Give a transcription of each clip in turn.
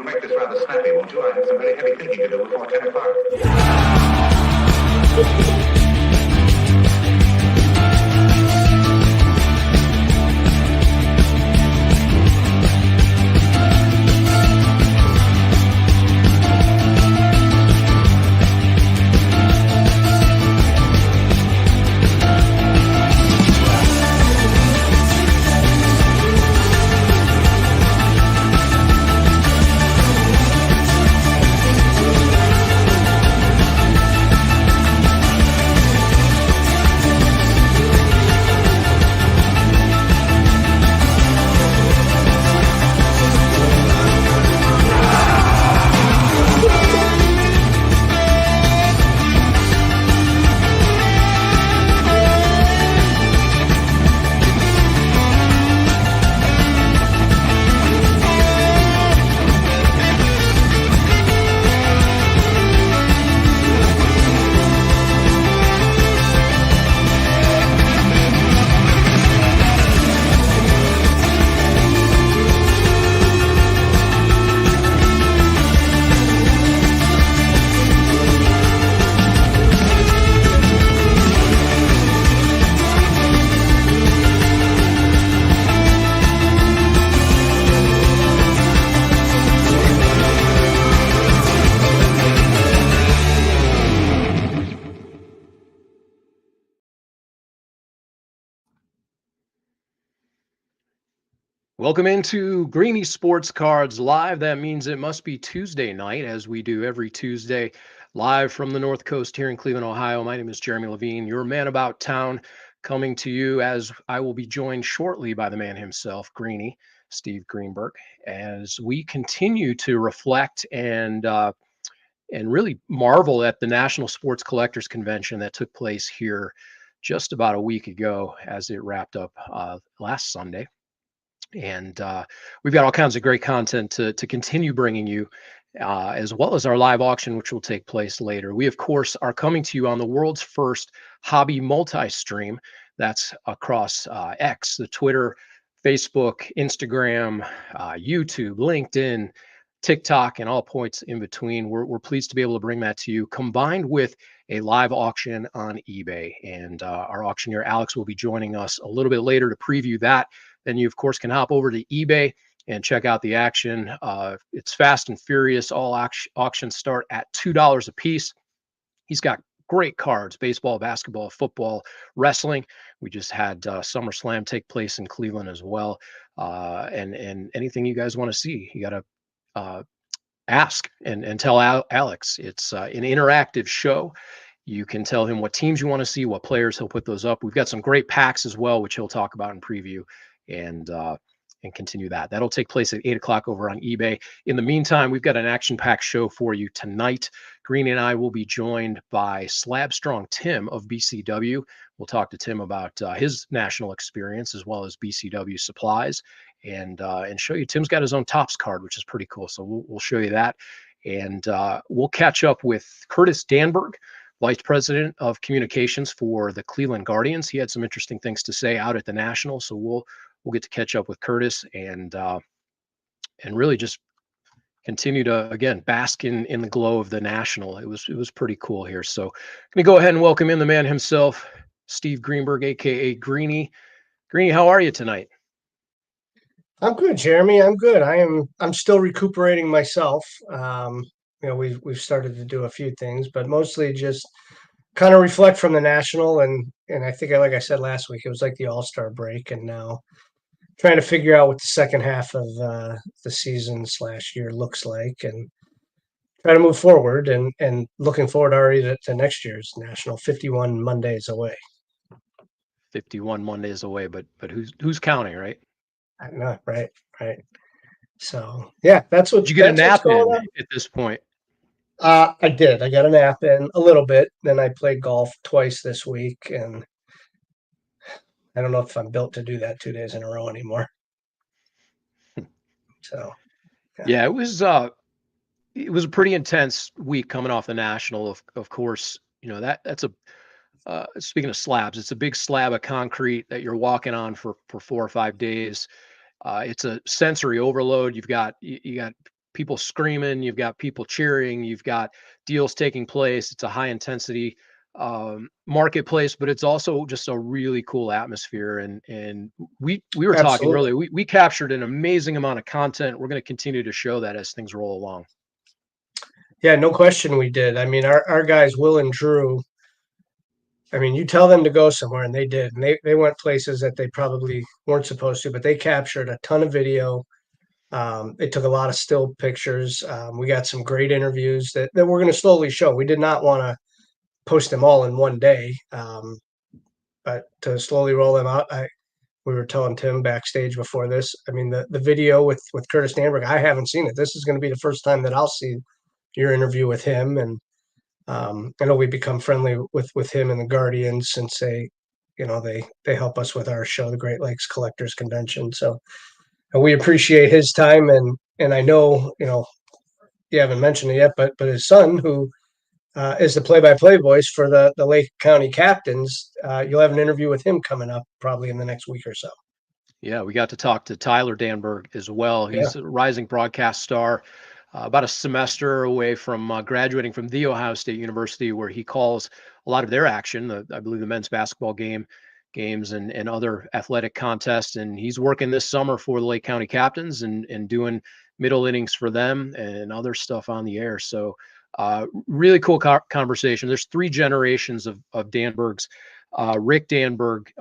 You'll make this rather snappy, won't you? I have some very heavy thinking to do before 10 o'clock. Welcome into Greenie Sports Cards Live. That means it must be Tuesday night, as we do every Tuesday, live from the North Coast here in Cleveland, Ohio. My name is Jeremy Levine, your man about town, coming to you as I will be joined shortly by the man himself, Greenie, Steve Greenberg, as we continue to reflect and really marvel at the National Sports Collectors Convention that took place here just about a week ago, as it wrapped up last Sunday. And we've got all kinds of great content to continue bringing you, as well as our live auction, which will take place later. We, of course, are coming to you on the world's first hobby multi-stream. That's across X, the Twitter, Facebook, Instagram, YouTube, LinkedIn, TikTok, and all points in between. We're pleased to be able to bring that to you, combined with a live auction on eBay. And our auctioneer, Alex, will be joining us a little bit later to preview that. Then you, of course, can hop over to eBay and check out the action. It's fast and furious. All auctions start at $2 a piece. He's got great cards: baseball, basketball, football, wrestling. We just had SummerSlam take place in Cleveland as well. And anything you guys want to see, you got to ask and tell Alex. It's an interactive show. You can tell him what teams you want to see, what players. He'll put those up. We've got some great packs as well, which he'll talk about in preview. And continue that. That'll take place at 8 o'clock over on eBay. In the meantime, we've got an action-packed show for you tonight. Greenie and I will be joined by Slab Strong Tim of BCW. We'll talk to Tim about his national experience, as well as BCW supplies, and show you. Tim's got his own Topps card, which is pretty cool. So we'll show you that. And we'll catch up with Curtis Danburg, Vice President of Communications for the Cleveland Guardians. He had some interesting things to say out at the National, so we'll get to catch up with Curtis and really just continue to, again, bask in the glow of the National. It was pretty cool here. So let me go ahead and welcome in the man himself, Steve Greenberg, aka Greenie. Greenie, how are you tonight? I'm good, Jeremy. I'm good. I'm still recuperating myself. We've started to do a few things, but mostly just kind of reflect from the National, and I think, like I said last week, it was like the All-Star break, and now trying to figure out what the second half of the season / year looks like, and try to move forward, and looking forward already to next year's National. 51 Mondays away. 51 Mondays away, but who's counting, right? I know, right. So yeah, that's what. Did you get a nap in at this point? I did. I got a nap in a little bit. Then I played golf twice this week, and I don't know if I'm built to do that 2 days in a row anymore. So, yeah, it was a pretty intense week coming off the National. Of course, that's speaking of slabs, it's a big slab of concrete that you're walking on for 4 or 5 days. It's a sensory overload. You got people screaming, you've got people cheering, you've got deals taking place. It's a high intensity marketplace, but it's also just a really cool atmosphere. And we were talking earlier, we captured an amazing amount of content. We're going to continue to show that as things roll along. Yeah, no question we did. I mean, our guys, Will and Drew, I mean, you tell them to go somewhere, and they did. And they went places that they probably weren't supposed to, but they captured a ton of video. They took a lot of still pictures. We got some great interviews that we're going to slowly show. We did not want to post them all in one day, but to slowly roll them out. We were telling Tim backstage before this. I mean, the video with Curtis Danburg, I haven't seen it. This is going to be the first time that I'll see your interview with him, and I know we become friendly with him and the Guardians since they help us with our show, the Great Lakes Collectors Convention. So we appreciate his time, and I know you haven't mentioned it yet, but his son, who is the play-by-play voice for the Lake County Captains, you'll have an interview with him coming up probably in the next week or so. Yeah, we got to talk to Tyler Danburg as well. He's a rising broadcast star. About a semester away from graduating from The Ohio State University, where he calls a lot of their action, I believe the men's basketball games and other athletic contests. And he's working this summer for the Lake County Captains and doing middle innings for them and other stuff on the air. So really cool conversation. There's 3 generations of Danburgs. Rick Danburg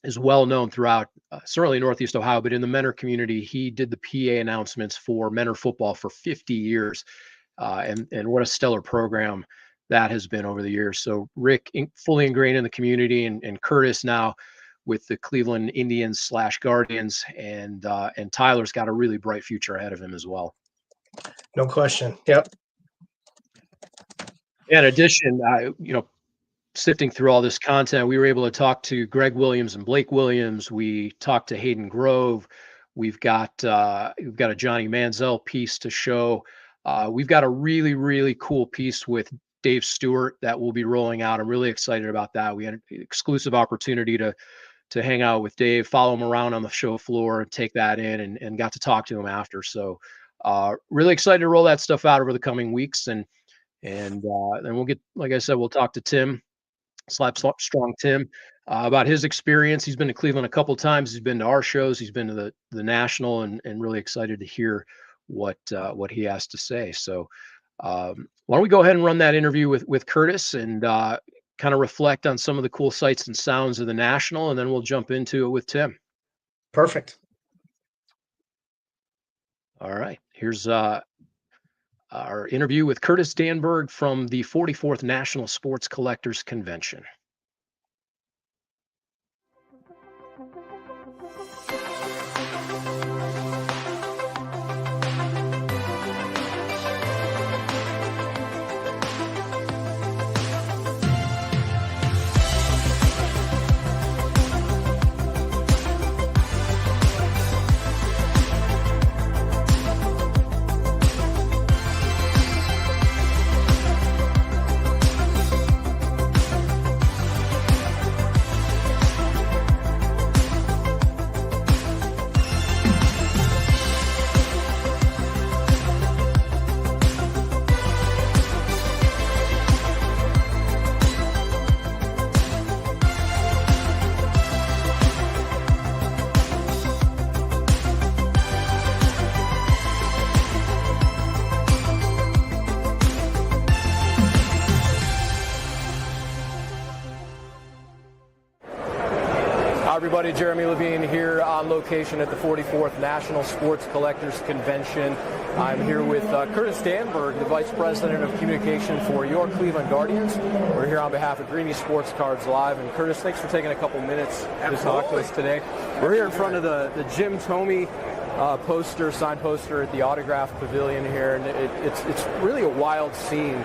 is well known throughout certainly Northeast Ohio, but in the Mentor community, he did the PA announcements for Mentor football for 50 years. And what a stellar program that has been over the years. So Rick fully ingrained in the community, and Curtis now with the Cleveland Indians / Guardians, and Tyler's got a really bright future ahead of him as well. No question. Yep. In addition, sifting through all this content, we were able to talk to Greg Williams and Blake Williams. We talked to Hayden Grove. We've got a Johnny Manziel piece to show. We've got a really, really cool piece with Dave Stewart that we'll be rolling out. I'm really excited about that. We had an exclusive opportunity to hang out with Dave, follow him around on the show floor, and take that in, and got to talk to him after. So really excited to roll that stuff out over the coming weeks. And then we'll get, like I said, we'll talk to Tim, Slab Strong Tim, about his experience. He's been to Cleveland a couple of times. He's been to our shows. He's been to the National, and really excited to hear what he has to say. So why don't we go ahead and run that interview with Curtis and kind of reflect on some of the cool sights and sounds of the National, and then we'll jump into it with Tim. Perfect. All right. Here's our interview with Curtis Danburg from the 44th National Sports Collectors Convention. Everybody, Jeremy Levine here on location at the 44th National Sports Collectors Convention. I'm here with Curtis Danburg, the Vice President of Communication for your Cleveland Guardians. We're here on behalf of Greenie Sports Cards Live. And Curtis, thanks for taking a couple minutes to talk to us today. We're here in front of the Jim Thome signed poster at the Autograph Pavilion here, and it's really a wild scene.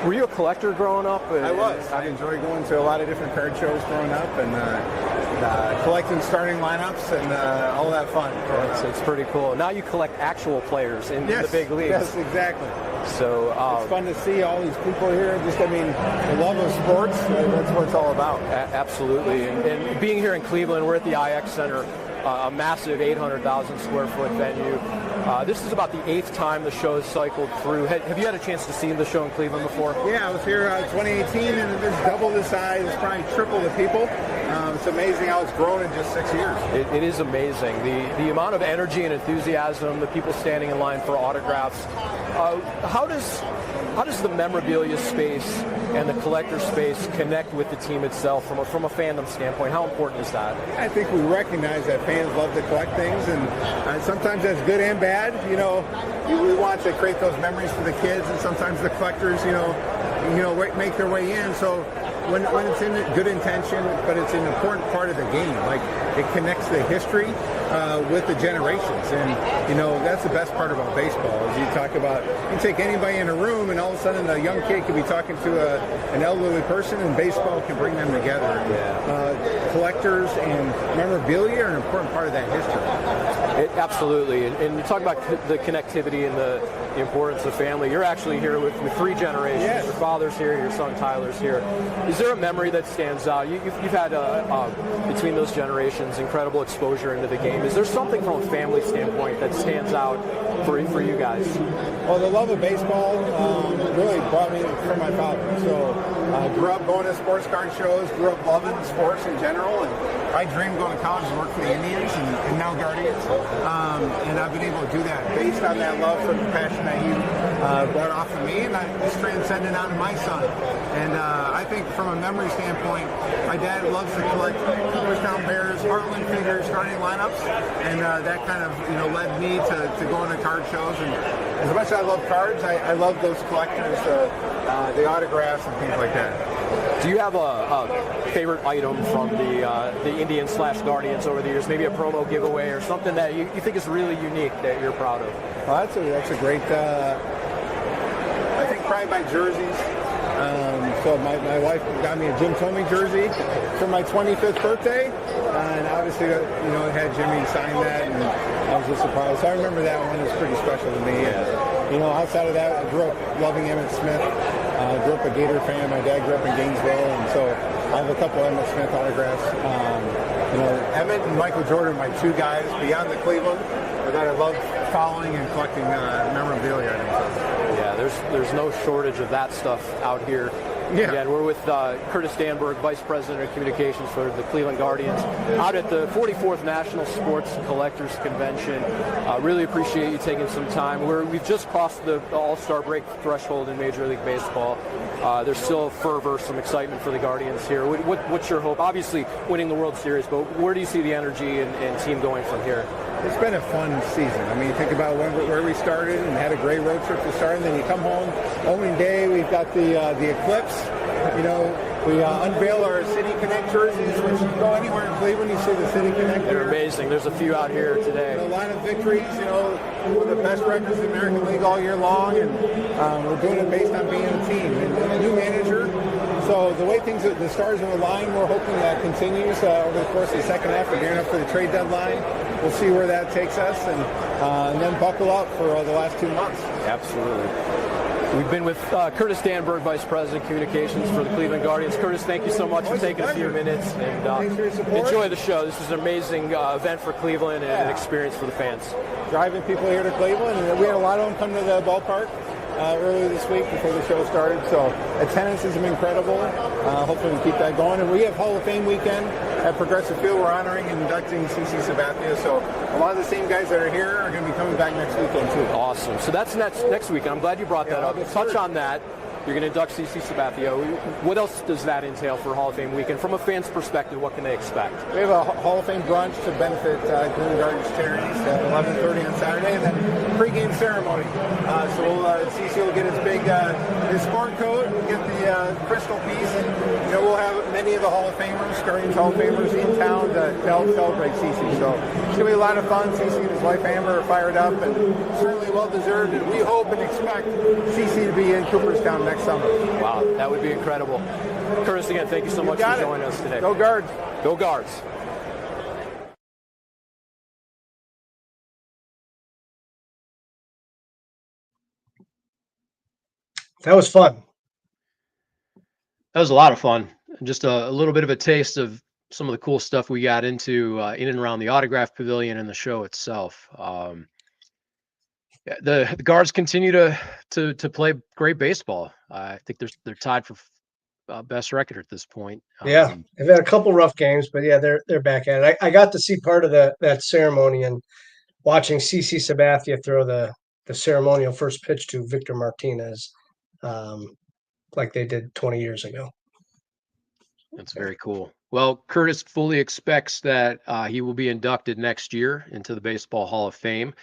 Were you a collector growing up? I was. I enjoyed going to a lot of different card shows growing up and collecting starting lineups and all that fun. It's pretty cool. Now you collect actual players in the big leagues. Yes, exactly. So it's fun to see all these people here. The love of sports, that's what it's all about. Absolutely. And being here in Cleveland, we're at the IX Center. a massive 800,000 square foot venue. This is about the 8th time the show has cycled through. Have you had a chance to see the show in Cleveland before? Yeah, I was here 2018, and it's double the size. It's probably triple the people. It's amazing how it's grown in just 6 years. It is amazing. The amount of energy and enthusiasm, the people standing in line for autographs. How does the memorabilia space and the collector space connect with the team itself from a fandom standpoint? How important is that? I think we recognize that fans love to collect things, and sometimes that's good and bad. We want to create those memories for the kids, and sometimes the collectors, make their way in. So when it's in good intention, but it's an important part of the game. Like, it connects the history with the generations, and that's the best part about baseball. Is you talk about, you take anybody in a room, and all of a sudden a young kid could be talking to an elderly person, and baseball can bring them together. Collectors and memorabilia are an important part of that history. Absolutely, and you talk about the connectivity and the importance of family. You're actually here with 3 generations. Yes. Your father's here, your son Tyler's here. Is there a memory that stands out? You've had between those generations incredible exposure into the game. Is there something from a family standpoint that stands out for you guys? Well, the love of baseball really brought me from my father. So I grew up going to sports card shows, grew up loving sports in general, and I dreamed going to college to work for the Indians and now Guardians. And I've been able to do that based on that love for the passion that he brought off of me, and it's transcended onto my son. And I think from a memory standpoint, my dad loves to collect Cooperstown Bears, Heartland figures, starting lineups, and that kind of led me to going to card shows. And as much as I love cards, I love those collectors, the autographs and things like that. Do you have a favorite item from the Indians/Guardians over the years? Maybe a promo giveaway or something that you think is really unique that you're proud of? Well, that's a great. I think probably my jerseys. So my wife got me a Jim Thome jersey for my 25th birthday, and obviously it had Jimmy sign that, and I was just surprised. So I remember that one was pretty special to me. And, outside of that, I grew up loving Emmitt Smith. Grew up a Gator fan. My dad grew up in Gainesville, and so I have a couple of Emmitt Smith autographs. Emmitt and Michael Jordan are my 2 guys beyond the Cleveland that I love following and collecting memorabilia items. Yeah, there's no shortage of that stuff out here. Yeah. Again, we're with Curtis Danburg, Vice President of Communications for the Cleveland Guardians, out at the 44th National Sports Collectors Convention. Really appreciate you taking some time. We've just crossed the All-Star break threshold in Major League Baseball. There's still fervor, some excitement for the Guardians here. What's your hope? Obviously, winning the World Series, but where do you see the energy and team going from here? It's been a fun season. I mean, think about where we started and had a great road trip to start, and then you come home, opening day, we've got the Eclipse. We unveil our City Connect jerseys, which you go anywhere in Cleveland, you see the City Connect. They're amazing. There's a few out here today. A line of victories, one of the best records in the American League all year long, and we're doing it based on being a team. And a new manager. So the way the stars are aligned, we're hoping that continues over the course of the second half. We're gearing up for the trade deadline. We'll see where that takes us, and then buckle up for the last 2 months. Absolutely. We've been with Curtis Danburg, Vice President of Communications for the Cleveland Guardians. Curtis, thank you so much for taking a few minutes, and enjoy the show. This is an amazing event for Cleveland and an experience for the fans. Driving people here to Cleveland, and we had a lot of them come to the ballpark earlier this week before the show started, so attendance has been incredible. Hopefully we keep that going. And we have Hall of Fame weekend at Progressive Field. We're honoring and inducting CC Sabathia, so a lot of the same guys that are here are going to be coming back next weekend too. Awesome. So that's next weekend. I'm glad you brought that up. Touch on that. You're going to induct CC Sabathia. What else does that entail for Hall of Fame weekend? From a fan's perspective, what can they expect? We have a Hall of Fame brunch to benefit Cleveland Guardians charities at 11:30 on Saturday, and then pregame ceremony. CC will get his big his sport coat, get the crystal piece, and we'll have many of the Hall of Famers, Guardians Hall of Famers in town to help celebrate CC. So it's going to be a lot of fun. CC and his wife Amber are fired up, and certainly well deserved. And we hope and expect CC to be in Cooperstown next summer. Wow, that would be incredible. Curtis, again, thank you so much for joining us today. Go Guards. Go Guards. That was fun. That was a lot of fun. Just a little bit of a taste of some of the cool stuff we got into in and around the autograph pavilion and the show itself. Yeah, the Guards continue to play great baseball. I think they're tied for best record at this point. Yeah, they've had a couple rough games, but yeah, they're back at it. I got to see part of that ceremony and watching CC Sabathia throw the ceremonial first pitch to Victor Martinez, like they did 20 years ago. That's very cool. Well, Curtis fully expects that he will be inducted next year into the Baseball Hall of Fame.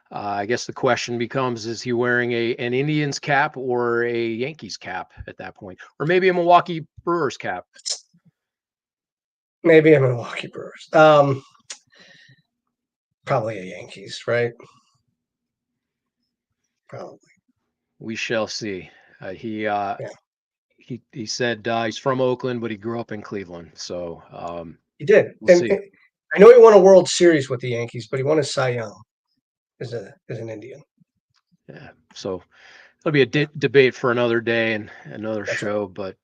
I guess the question becomes, is he wearing an Indians cap or a Yankees cap at that point? Or maybe a Milwaukee Brewers cap? Maybe a Milwaukee Brewers. Probably a Yankees, right? Probably. We shall see. He said he's from Oakland, but he grew up in Cleveland. So he did. We'll see. I know he won a World Series with the Yankees, but he won a Cy Young as an Indian. Yeah. So it'll be a debate for another day and another show. But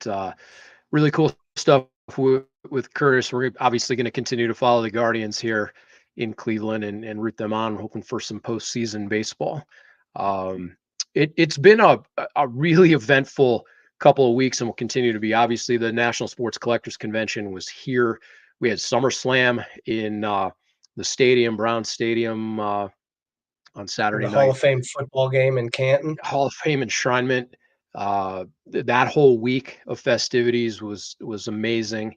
really cool stuff with Curtis. We're obviously going to continue to follow the Guardians here in Cleveland and root them on, hoping for some postseason baseball. It's been a really eventful couple of weeks and will continue to be. Obviously, the National Sports Collectors Convention was here. We had SummerSlam in the stadium, Brown Stadium, on Saturday night. Hall of Fame football game in Canton. Hall of Fame enshrinement. That whole week of festivities was amazing.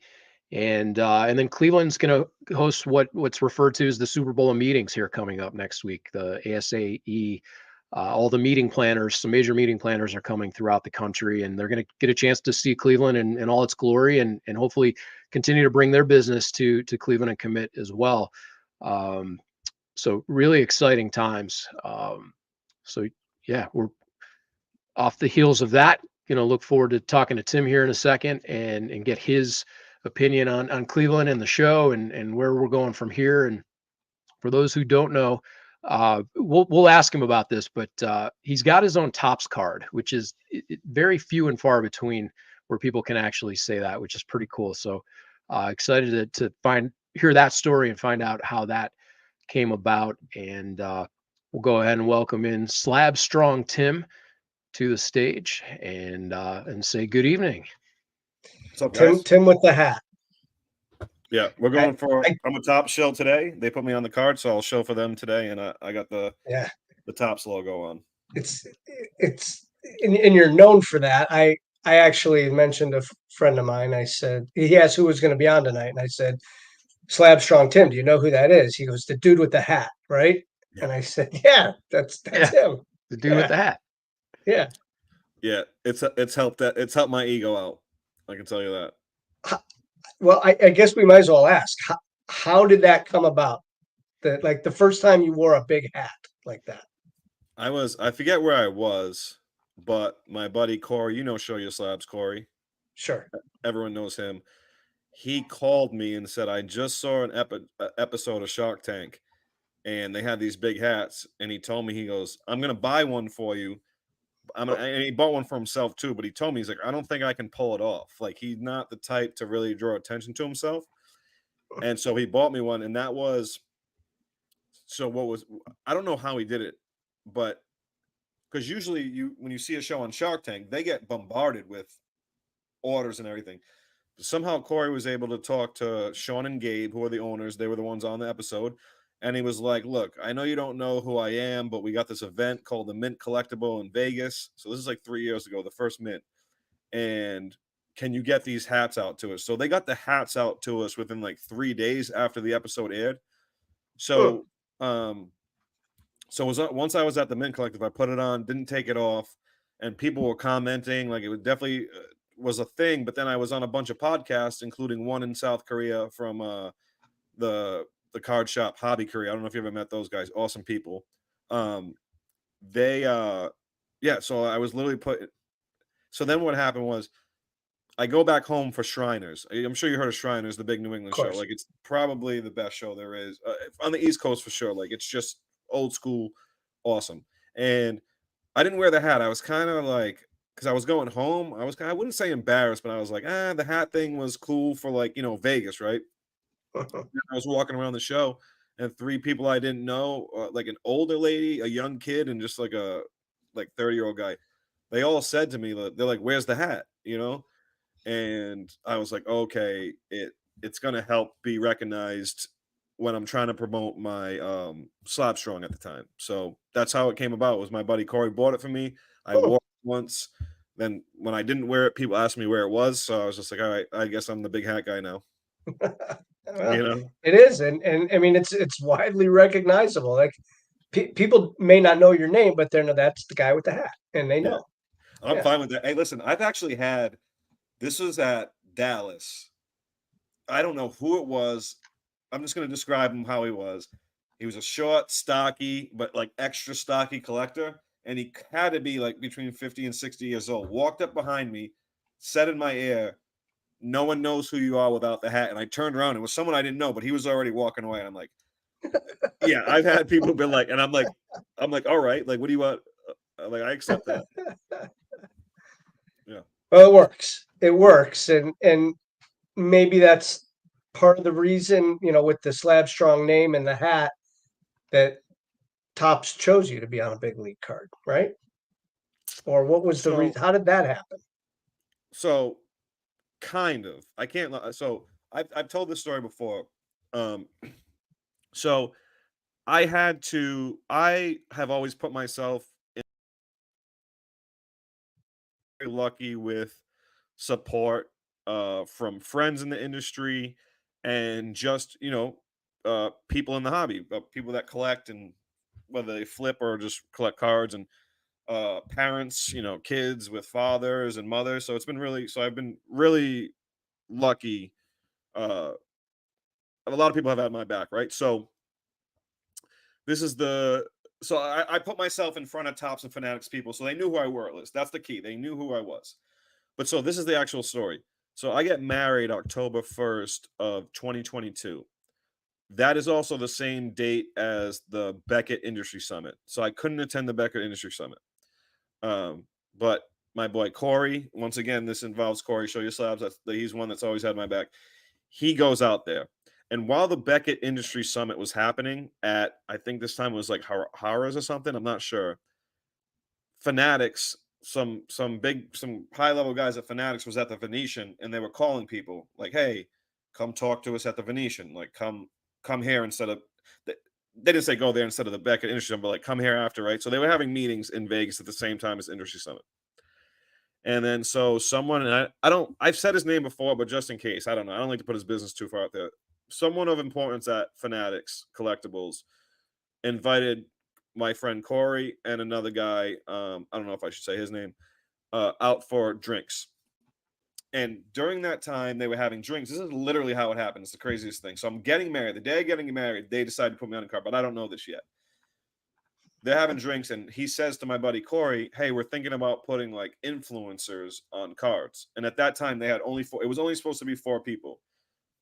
And then Cleveland's going to host what's referred to as the Super Bowl of meetings here coming up next week. The ASAE, all the meeting planners, some major meeting planners are coming throughout the country, and they're going to get a chance to see Cleveland in all its glory and hopefully continue to bring their business to Cleveland and commit as well. So really exciting times. So yeah, we're off the heels of that. Look forward to talking to Tim here in a second and get his opinion on Cleveland and the show and where we're going from here. And for those who don't know, we'll ask him about this, but he's got his own Topps card, which is very few and far between where people can actually say that, which is pretty cool. So excited to hear that story and find out how that came about. And we'll go ahead and welcome in Slab Strong Tim to the stage and say good evening. What's up, guys? Tim with the hat. Yeah, we're going I'm a Topps show today. They put me on the card, so I'll show for them today, and I got the Topps logo on. It's and you're known for that. I actually mentioned a friend of mine. I said, he asked who was going to be on tonight, and I said, Slab Strong Tim. Do you know who that is? He goes, the dude with the hat, right? Yeah. And I said, yeah, that's him. The dude with the hat. Yeah. Yeah, it's helped my ego out. I can tell you that. Well, I guess we might as well ask, how did that come about? The first time you wore a big hat like that? I forget where I was, but my buddy Corey, Show Your Slabs, Corey. Sure. Everyone knows him. He called me and said, I just saw an episode of Shark Tank, and they had these big hats. And he told me, he goes, I'm going to buy one for you. And he bought one for himself too, but he told me, he's like, I don't think I can pull it off. Like, he's not the type to really draw attention to himself. And so he bought me one, and that was, I don't know how he did it, but because usually when you see a show on Shark Tank, they get bombarded with orders and everything. Somehow Corey was able to talk to Sean and Gabe, who are the owners. They were the ones on the episode. And he was like, look, I know you don't know who I am, but we got this event called the Mint Collectible in Vegas. So this is like 3 years ago, the first Mint. And can you get these hats out to us? So they got the hats out to us within like 3 days after the episode aired. So, once I was at the Mint Collective, I put it on, didn't take it off, and people were commenting like it was definitely was a thing. But then I was on a bunch of podcasts, including one in South Korea from the card shop Hobby Korea. I don't know if you ever met those guys. Awesome people. So I was literally so then what happened was I go back home for Shriners. I'm sure you heard of Shriners, the big New England show. Like, it's probably the best show there is on the East Coast for sure. Like, it's just old school, awesome. And I didn't wear the hat. I was kind of like, because I was going home. I wouldn't say embarrassed, but I was like, the hat thing was cool for like, Vegas, right? I was walking around the show and 3 people I didn't know, like an older lady, a young kid, and just like a 30-year-old guy. They all said to me, they're like, "Where's the hat?" And I was like, okay, it's gonna help be recognized when I'm trying to promote my Slab Strong at the time. So that's how it came about. Was my buddy Corey bought it for me. I wore it once. Then when I didn't wear it, people asked me where it was. So I was just like, all right, I guess I'm the big hat guy now. Well, it is, and I mean it's widely recognizable. Like people may not know your name, but they know that's the guy with the hat, and they know. I'm fine with that. Hey, listen, I've actually had. This was at Dallas. I don't know who it was. I'm just going to describe him how he was. He was a short, stocky, but like extra stocky collector. And he had to be like between 50 and 60 years old. Walked up behind me, said in my ear, "No one knows who you are without the hat." And I turned around. It was someone I didn't know, but he was already walking away. And I'm like, yeah, I've had people be like, and I'm like, all right, like, what do you want? Like, I accept that. Yeah. Well, it works. It works, and maybe that's part of the reason, with the Slab Strong name and the hat, that Topps chose you to be on a big league card, right? Or what was the reason? How did that happen? So, kind of. I can't. So I've told this story before. So I have always put myself very lucky with support from friends in the industry and just people in the hobby, people that collect, and whether they flip or just collect cards, and parents, kids with fathers and mothers. So I've been really lucky. A lot of people have had my back, right? So this is so I put myself in front of Topps and Fanatics people, so they knew who I was. That's the key. They knew who I was. But so this is the actual story. So I get married October 1st of 2022. That is also the same date as the Beckett Industry Summit. So I couldn't attend the Beckett Industry Summit. But my boy Corey, once again, this involves Corey Show Your Slabs. He's one that's always had my back. He goes out there. And while the Beckett Industry Summit was happening I think this time it was like Harrah's or something, I'm not sure. Fanatics, some high level guys at Fanatics was at the Venetian, and they were calling people like, "Hey, come talk to us at the Venetian. Like, come here instead of." They didn't say go there instead of the Beckett Industry Summit, but like come here after, right? So they were having meetings in Vegas at the same time as Industry Summit. And then so someone, and I've said his name before, but just in case, I don't know. I don't like to put his business too far out there. Someone of importance at Fanatics Collectibles invited my friend Corey and another guy, I don't know if I should say his name, out for drinks. And during that time, they were having drinks. This is literally how it happened. It's the craziest thing. So I'm getting married. The day of getting married, they decided to put me on the card, but I don't know this yet. They're having drinks, and he says to my buddy Corey, "Hey, we're thinking about putting like influencers on cards." And at that time, they had only 4. It was only supposed to be 4 people.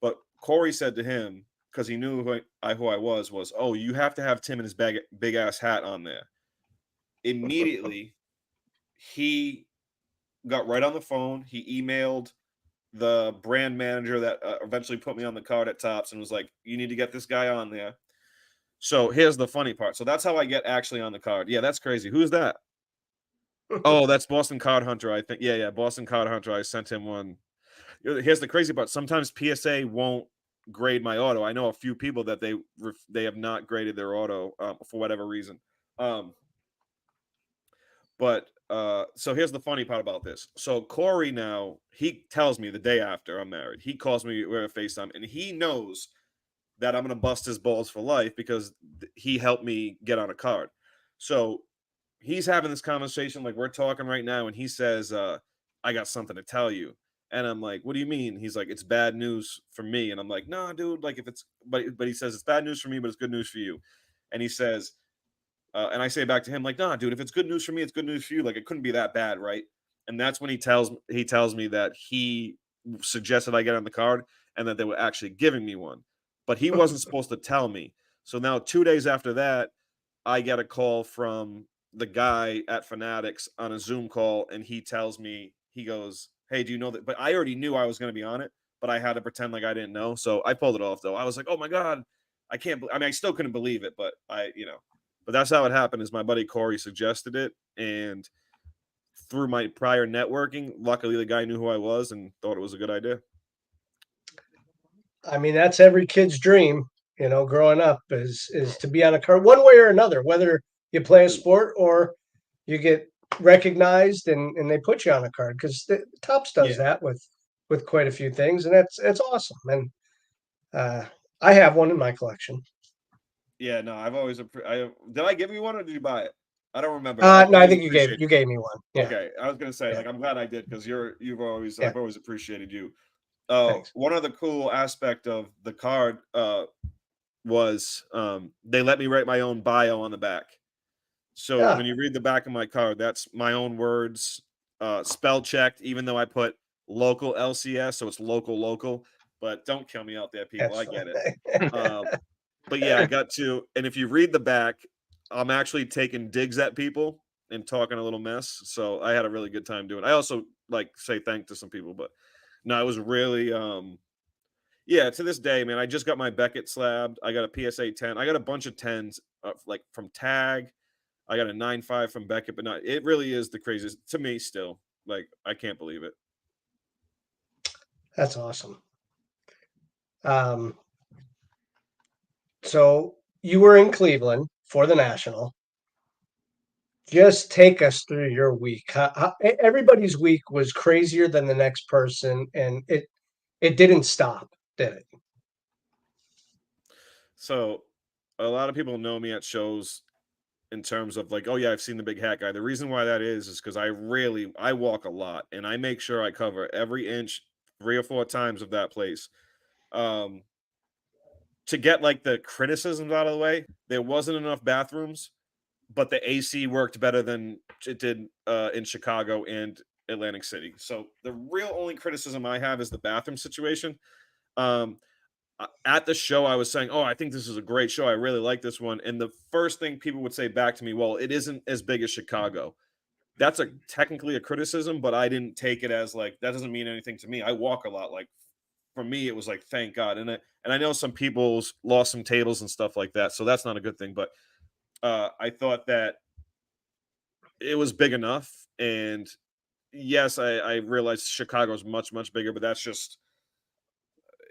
But Corey said to him, because he knew who I was, "Oh, you have to have Tim and his big ass hat on there." Immediately, he got right on the phone. He emailed the brand manager that eventually put me on the card at Topps and was like, "You need to get this guy on there." So here's the funny part. So that's how I get actually on the card. Yeah, that's crazy. Who's that? Oh, that's Boston Card Hunter, I think. Yeah, Boston Card Hunter. I sent him one. Here's the crazy part. Sometimes PSA won't grade my auto. I know a few people that they have not graded their auto for whatever reason. But so here's the funny part about this. So Corey now, he tells me the day after I'm married, he calls me, we're at FaceTime, and he knows that I'm going to bust his balls for life because he helped me get on a card. So he's having this conversation like we're talking right now, and he says, "I got something to tell you." And I'm like, "What do you mean?" He's like, "It's bad news for me." And I'm like, "Nah, dude, like if it's," but he says, "It's bad news for me, but it's good news for you." And he says, and I say back to him like, "Nah, dude, if it's good news for me, it's good news for you. Like it couldn't be that bad, right?" And that's when he tells me that he suggested I get on the card and that they were actually giving me one, but he wasn't supposed to tell me. So now 2 days after that, I get a call from the guy at Fanatics on a Zoom call, and he tells me, he goes, "Hey, do you know that?" But I already knew I was going to be on it, but I had to pretend like I didn't know. So I pulled it off, though. I was like, "Oh my God, I can't." I mean, I still couldn't believe it, but but that's how it happened. Is my buddy Corey suggested it, and through my prior networking, luckily the guy knew who I was and thought it was a good idea. I mean, that's every kid's dream, growing up is to be on a card one way or another, whether you play a sport or you get recognized and they put you on a card, because the Topps does that with quite a few things, and it's awesome. And I have one in my collection. Yeah, no, I've always did I give you one or did you buy it? I don't remember. No, I think you gave me one. Yeah. Okay, I was gonna say, like, I'm glad I did, because I've always appreciated you. Thanks. One other cool aspect of the card was they let me write my own bio on the back. So when you read the back of my card, that's my own words, spell checked, even though I put local LCS, so it's local. But don't kill me out there, people. I get it. But yeah, I got to, and if you read the back, I'm actually taking digs at people and talking a little mess. So I had a really good time doing it. I also say thank to some people, but no, it was really yeah, to this day, man. I just got my Beckett slabbed. I got a PSA 10. I got a bunch of 10s from Tag. I got a 9.5 from Beckett, but it really is the craziest to me still. Like, I can't believe it. That's awesome. So you were in Cleveland for the National. Just take us through your week. Everybody's week was crazier than the next person, and it didn't stop, did it? So a lot of people know me at shows in terms of like, oh yeah, I've seen the big hat guy. The reason why that is because I walk a lot, and I make sure I cover every inch 3 or 4 times of that place. To get like the criticisms out of the way, there wasn't enough bathrooms, but the AC worked better than it did in Chicago and Atlantic City. So the real only criticism I have is the bathroom situation. At the show, I was saying, "Oh, I think this is a great show. I really like this one." And the first thing people would say back to me, "Well, it isn't as big as Chicago." That's technically a criticism, but I didn't take it as like that doesn't mean anything to me. I walk a lot. Like, for me, it was like, thank God. And I know some people's lost some tables and stuff like that, so that's not a good thing. But I thought that it was big enough. And yes, I realized Chicago's much bigger, but that's just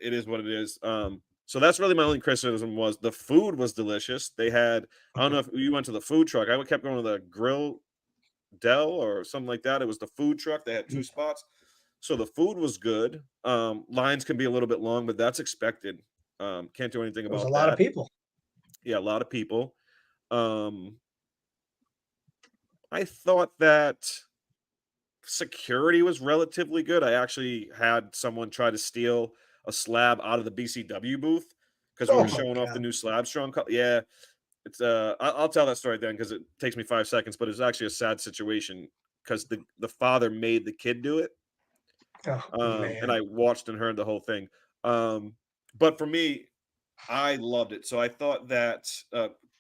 it is what it is. So that's really my only criticism. Was the food was delicious. They had, I don't know if you went to the food truck. I kept going to the Grill Dell or something like that. It was the food truck. They had 2 spots. So the food was good. Lines can be a little bit long, but that's expected. Can't do anything about that. There's a lot of people. Yeah, a lot of people. I thought that security was relatively good. I actually had someone try to steal a slab out of the BCW booth because we were showing off the new Slab Strong. Yeah, it's I'll tell that story then because it takes me 5 seconds, but it's actually a sad situation because the father made the kid do it. And I watched and heard the whole thing. But for me, I loved it. So I thought that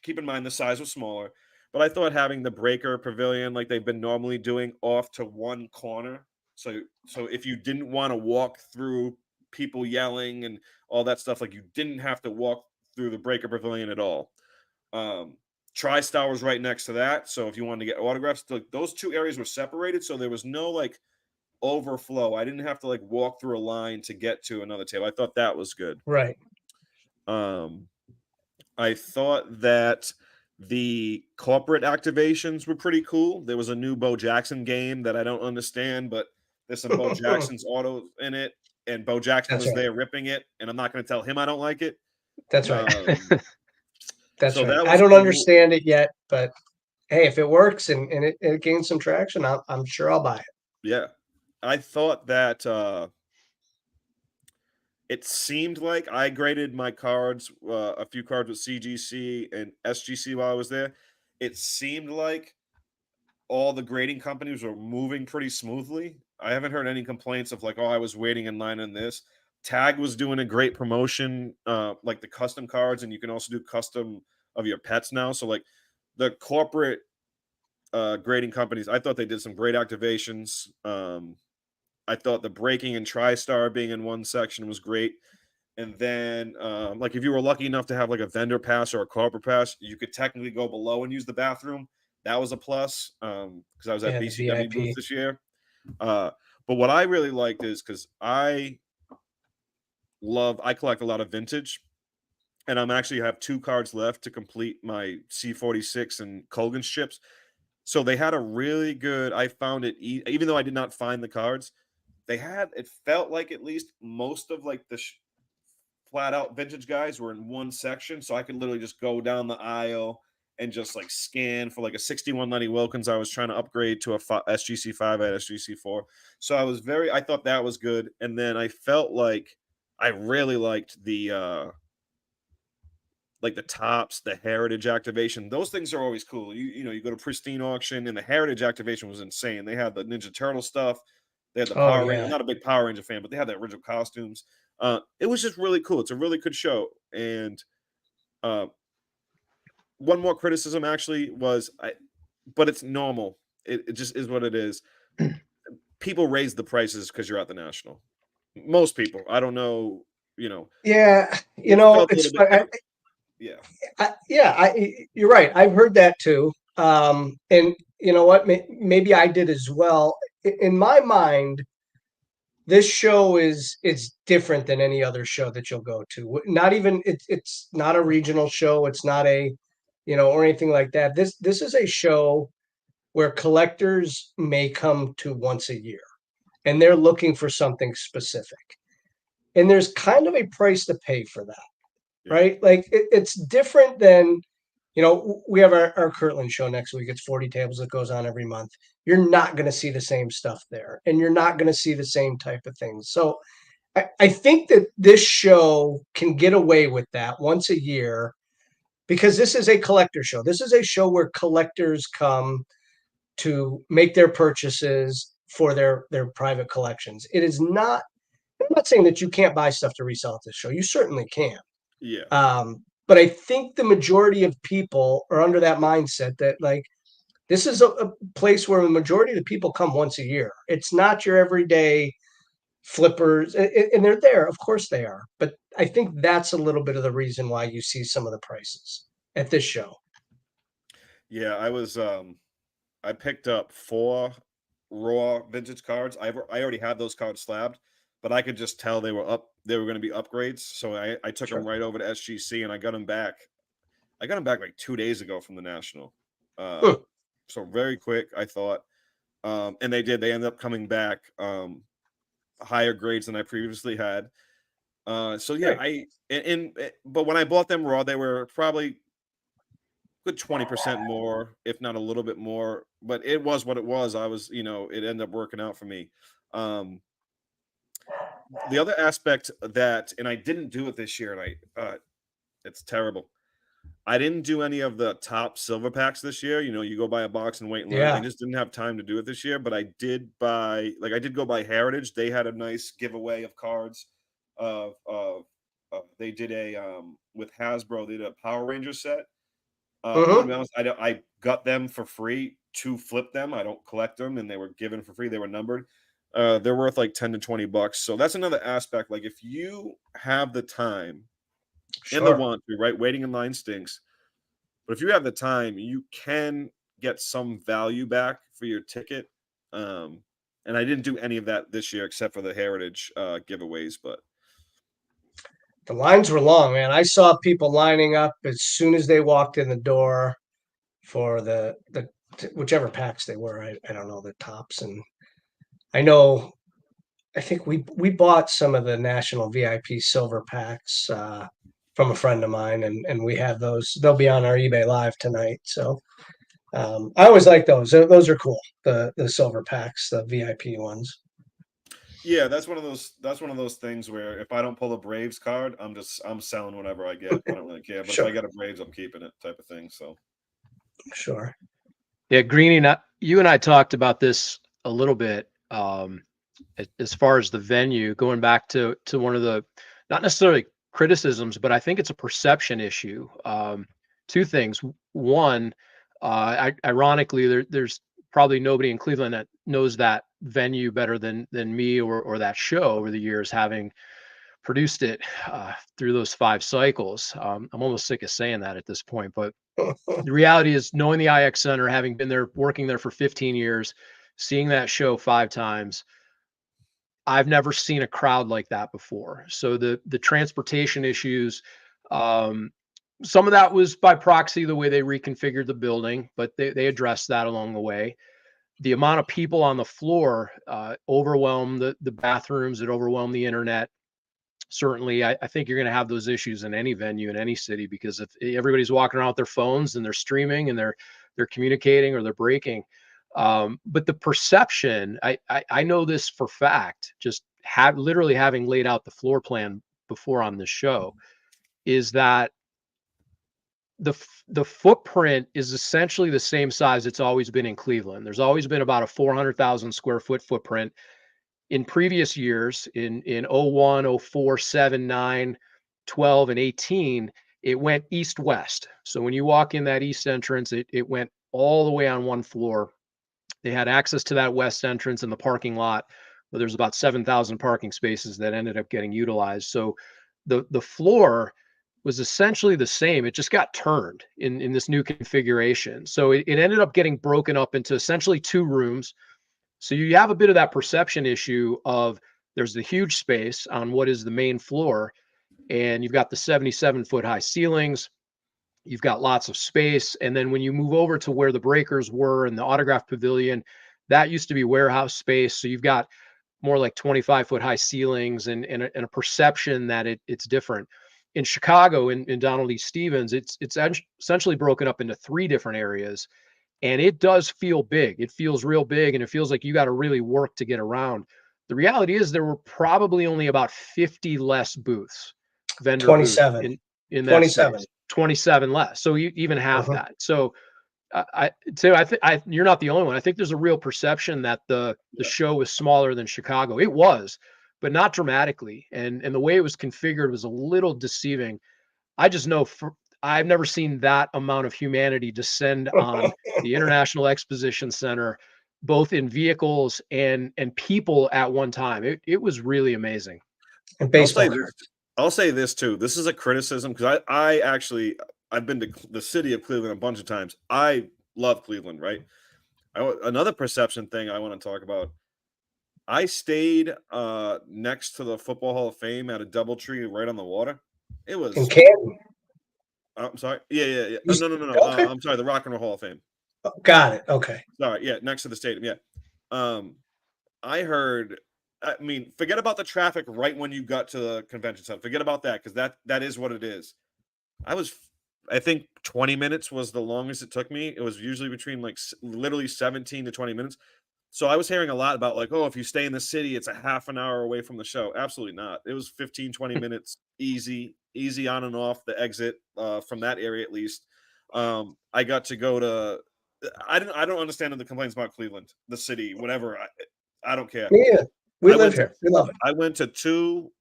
keep in mind the size was smaller, but I thought having the breaker pavilion like they've been normally doing off to one corner. So if you didn't want to walk through people yelling and all that stuff, like you didn't have to walk through the breaker pavilion at all. TriStar was right next to that. So if you wanted to get autographs, those 2 areas were separated. So there was no like overflow. I didn't have to like walk through a line to get to another table. I thought that was good. Right. I thought that the corporate activations were pretty cool. There was a new Bo Jackson game that I don't understand, but there's some Bo Jackson's autos in it, and Bo Jackson was there ripping it, and I'm not going to tell him I don't like it. That's right. That's so right. that I don't cool. understand it yet, but hey, if it works and it gains some traction, I'm sure I'll buy it. Yeah. I thought that it seemed like I graded my cards, a few cards with CGC and SGC while I was there. It seemed like all the grading companies were moving pretty smoothly. I haven't heard any complaints of like, oh, I was waiting in line on this. Tag was doing a great promotion, like the custom cards, and you can also do custom of your pets now. So like the corporate grading companies, I thought they did some great activations. I thought the braking and TriStar being in one section was great. And then, like, if you were lucky enough to have like a vendor pass or a corporate pass, you could technically go below and use the bathroom. That was a plus, because I was at Yeah, the BCW booth VIP. this year. But what I really liked is because I collect a lot of vintage, and I'm actually have 2 cards left to complete my C46 and Colgan's chips. So they had a really good. I found it even though I did not find the cards, it felt like at least most of like the flat out vintage guys were in one section, so I could literally just go down the aisle and just like scan for like a 61 Lenny Wilkins. I was trying to upgrade to a SGC 5 at SGC 4, so I thought that was good. And then I felt like I really liked the tops, the heritage activation. Those things are always cool. You go to Pristine Auction, and the heritage activation was insane. They had the Ninja Turtle stuff. They had the Oh, Power Ranger. yeah. I'm not a big Power Ranger fan, but they had the original costumes. It was just really cool. It's a really good show. And one more criticism actually was, but it's normal. It just is what it is. People raise the prices because you're at the National. Most people. I don't know. Yeah, It felt a it's little bit. Yeah. you're right. I've heard that too. And you know what? Maybe I did as well. In my mind, this show it's different than any other show that you'll go to. Not even it's not a regional show. It's not or anything like that. This is a show where collectors may come to once a year, and they're looking for something specific. And there's kind of a price to pay for that. Yeah. Right? Like it's different than, we have our Kirtland show next week. It's 40 tables that goes on every month. You're not going to see the same stuff there, and you're not going to see the same type of things. So I think that this show can get away with that once a year because this is a collector show. This is a show where collectors come to make their purchases for their private collections. It is not, I'm not saying that you can't buy stuff to resell at this show. You certainly can. Yeah. But I think the majority of people are under that mindset that like this is a place where the majority of the people come once a year. It's not your everyday flippers, and they're there. Of course they are. But I think that's a little bit of the reason why you see some of the prices at this show. Yeah, I picked up 4 raw vintage cards. I already had those cards slabbed, but I could just tell they were going to be upgrades. So I took them right over to SGC, and I got them back. I got them back like 2 days ago from the National. So very quick, I thought. And they ended up coming back higher grades than I previously had. So yeah, but when I bought them raw, they were probably good 20% more, if not a little bit more, but it was what it was. It ended up working out for me. The other aspect and I didn't do it this year, and it's terrible. I didn't do any of the top silver packs this year. You go buy a box and wait and learn. Yeah. I just didn't have time to do it this year, but I did go buy Heritage. They had a nice giveaway of cards. They did with Hasbro, they did a Power Ranger set. To be honest, I got them for free to flip them. I don't collect them, and they were given for free. They were numbered. They're worth like $10 to $20. So that's another aspect. Like if you have the time and the want to, right? Waiting in line stinks. But if you have the time, you can get some value back for your ticket. And I didn't do any of that this year except for the Heritage giveaways, but the lines were long, man. I saw people lining up as soon as they walked in the door for the whichever packs they were. I don't know, the tops. And I think we bought some of the National VIP silver packs from a friend of mine, and we have those. They'll be on our eBay Live tonight. So I always like those. Those are cool. The silver packs, the VIP ones. Yeah, that's one of those things where if I don't pull a Braves card, I'm selling whatever I get. I don't really care. But Sure. if I get a Braves, I'm keeping it, type of thing. So Sure. Yeah, Greenie, you and I talked about this a little bit. As far as the venue, going back to one of the not necessarily criticisms, but I think it's a perception issue. 2 things. One, Ironically, there's probably nobody in Cleveland that knows that venue better than me or that show over the years, having produced it through those 5 cycles. I'm almost sick of saying that at this point, but the reality is, knowing the IX Center, having been there, working there for 15 years, seeing that show 5 times, I've never seen a crowd like that before. So the transportation issues, some of that was by proxy, the way they reconfigured the building, but they addressed that along the way. The amount of people on the floor overwhelmed the bathrooms, it overwhelmed the internet. Certainly, I think you're going to have those issues in any venue in any city, because if everybody's walking around with their phones and they're streaming and they're communicating or they're breaking. But the perception, I know this for fact, just literally having laid out the floor plan before on this show, is that the footprint is essentially the same size it's always been in Cleveland. There's always been about a 400,000 square foot footprint. In previous years, in 01, 04, 7, 9, 12, and 18, it went east-west. So when you walk in that east entrance, it went all the way on one floor. They had access to that west entrance in the parking lot, where there's about 7,000 parking spaces that ended up getting utilized. So the floor was essentially the same. It just got turned in this new configuration. So it ended up getting broken up into essentially 2 rooms. So you have a bit of that perception issue of there's the huge space on what is the main floor, and you've got the 77-foot high ceilings. You've got lots of space. And then when you move over to where the breakers were and the autograph pavilion, that used to be warehouse space. So you've got more like 25-foot high ceilings and a perception that it's different. In Chicago, in Donald E. Stevens, it's essentially broken up into 3 different areas. And it does feel big. It feels real big, and it feels like you got to really work to get around. The reality is there were probably only about 50 less booths, vendor 27 booths in that 27 space. 27 less. So even half that. So I think you're not the only one. I think there's a real perception that the show was smaller than Chicago. It was, but not dramatically. And the way it was configured was a little deceiving. I just know I've never seen that amount of humanity descend on the International Exposition Center, both in vehicles and people at one time. It was really amazing. And baseball. I'll say this too. This is a criticism, because I've been to the city of Cleveland a bunch of times. I love Cleveland, right? Another perception thing I want to talk about. I stayed next to the Football Hall of Fame at a DoubleTree right on the water. It was in Canton. I'm sorry. Yeah. No. Okay. I'm sorry. The Rock and Roll Hall of Fame. Oh, got it. Okay. Sorry. Yeah, next to the stadium. Yeah. I heard. I mean, forget about the traffic right when you got to the convention center. Forget about that, because that is what it is. I think 20 minutes was the longest it took me. It was usually between literally 17 to 20 minutes. So I was hearing a lot about if you stay in the city, it's a half an hour away from the show. Absolutely not. It was 15, 20 minutes, easy on and off the exit from that area, at least. I got to go to, I don't understand the complaints about Cleveland, the city, whatever. I don't care. Yeah, we live here. We love it. I went to 2